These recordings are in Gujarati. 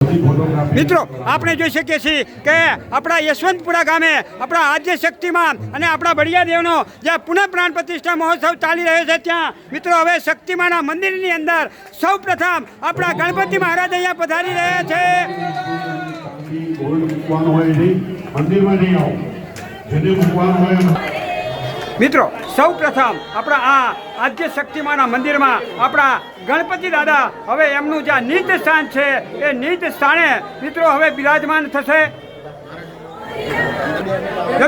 મિત્રો આપણે જોઈ શકીએ છીએ કે આપણા યશવંતપુરા ગામે આપણા આદ્ય શક્તિમાં અને આપણા બળિયા દેવનો જ્યાં પુનઃ પ્રાણ પ્રતિષ્ઠા મહોત્સવ ચાલી રહ્યો છે ત્યાં મિત્રો હવે શક્તિમાના મંદિરની અંદર સૌ પ્રથમ આપણા ગણપતિ મહારાજ અહીંયા પધારી રહ્યા છે। મિત્રો સૌ પ્રથમ આપણા આ આદ્ય શક્તિમાના મંદિરમાં આપણા ગણપતિ દાદા હવે એમનું જ્યાં નીચ સ્થાન છે એ નીચ સ્થાને મિત્રો હવે બિરાજમાન થશે।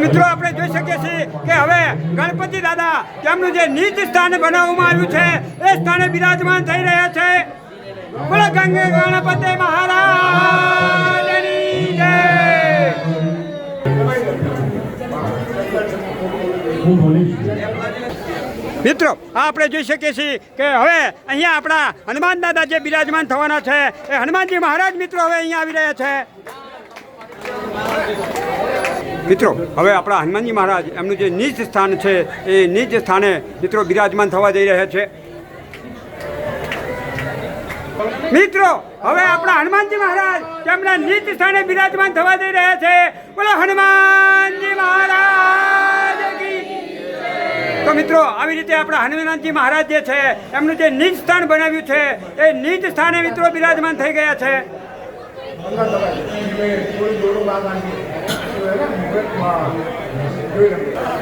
મિત્રો આપણે જોઈ શકીએ છીએ કે હવે ગણપતિ દાદા તેમનું જે નીચ સ્થાન બનાવવામાં આવ્યું છે એ સ્થાને બિરાજમાન થઈ રહ્યા છે। બોલો ગણપતિ મહારાજની જય। મિત્રો આપણે જોઈ શકીએ છીએ કે હવે અહીંયા આપણા હનુમાન દાદા જે બિરાજમાન થવાના છે એ હનુમાનજી મહારાજ મિત્રો હવે અહીંયા આવી રહ્યા છે। મિત્રો હવે આપણા હનુમાનજી મહારાજ એમનું જે નીચ સ્થાન છે એ નીચ સ્થાને મિત્રો બિરાજમાન થવા જઈ રહ્યા છે। મિત્રો હવે આપણા હનુમાનજી મહારાજ તેમના નીચ સ્થાને બિરાજમાન થવા જઈ રહ્યા છે। બોલો હનુમાનજી મહારાજ કી। તો મિત્રો આવી રીતે આપણા હનુમાનજી મહારાજ જે છે એમનું જે નીચ સ્થાન બનાવ્યું છે એ નીચ સ્થાને મિત્રો બિરાજમાન થઈ ગયા છે।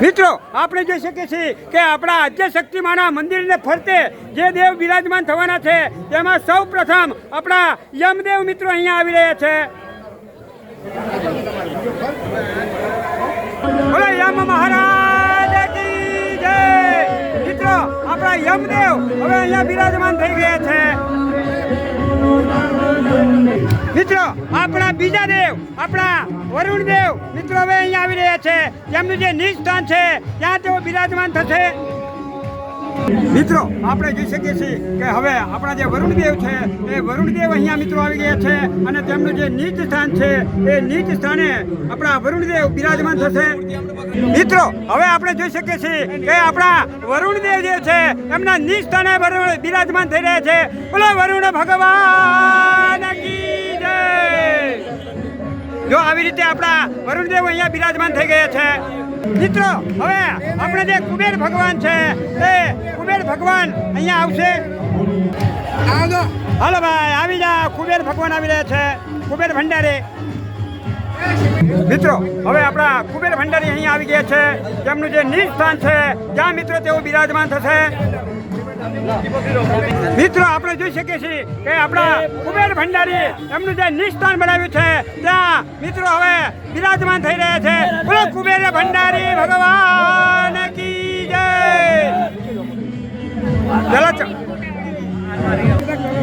મિત્રો આપણે જોઈ શકીએ છીએ કે આપણા આદ્ય શક્તિમાના મંદિરને ફરતે જે દેવ બિરાજમાન થવાના છે તેમાં સૌ પ્રથમ આપણા યમદેવ મિત્રો અહીંયા આવી રહ્યા છે। બોલો યમ મહારાજ કી જય। મિત્રો આપણા યમદેવ હવે અહીંયા બિરાજમાન થઈ ગયા છે। મિત્રો આપણા બીજા દેવ આપણા વરુણ દેવ મિત્રો હવે અહીંયા આવી રહ્યા છે। તેમનું જે નીચ સ્થાન છે ત્યાં તેઓ બિરાજમાન થશે। મિત્રો આપણે જોઈ શકીએ છીએ કે હવે આપણા જે વરુણદેવ છે એ વરુણદેવ અહીંયા મિત્રો આવી ગયા છે અને તેમનું જે નીચ સ્થાન છે એ નીચ સ્થાને આપણા વરુણદેવ બિરાજમાન થશે। મિત્રો હવે આપણે જોઈ શકીએ છીએ કે આપણા વરુણદેવ જે છે એમના નીચ સ્થાને બિરાજમાન થઈ રહ્યા છે। બોલો વરુણ ભગવાન કી જય। જો આવી રીતે આપણા વરુણદેવ અહીંયા બિરાજમાન થઈ ગયા છે। મિત્રો હવે આપણે જે કુબેર ભગવાન છે એ કુબેર ભગવાન અહીંયા આવશે। હાલો ભાઈ આવી જા, કુબેર ભગવાન આવી રહ્યા છે, કુબેર ભંડારી। મિત્રો હવે આપણા કુબેર ભંડારી અહીંયા આવી ગયા છે। તેમનું જે નીચ સ્થાન છે ત્યાં મિત્રો તેઓ બિરાજમાન થશે। મિત્રો આપણે જોઈ શકીએ છીએ કે આપણા કુબેર ભંડારી એમનું જે નીચ સ્થાન બનાવ્યું છે ત્યાં મિત્રો હવે બિરાજમાન થઈ રહ્યા છે। બોલો કુબેર ભંડારી ભગવાન કી જય।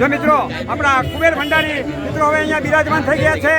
જો મિત્રો આપણા કુબેર ભંડારી મિત્રો હવે અહીંયા બિરાજમાન થઈ ગયા છે।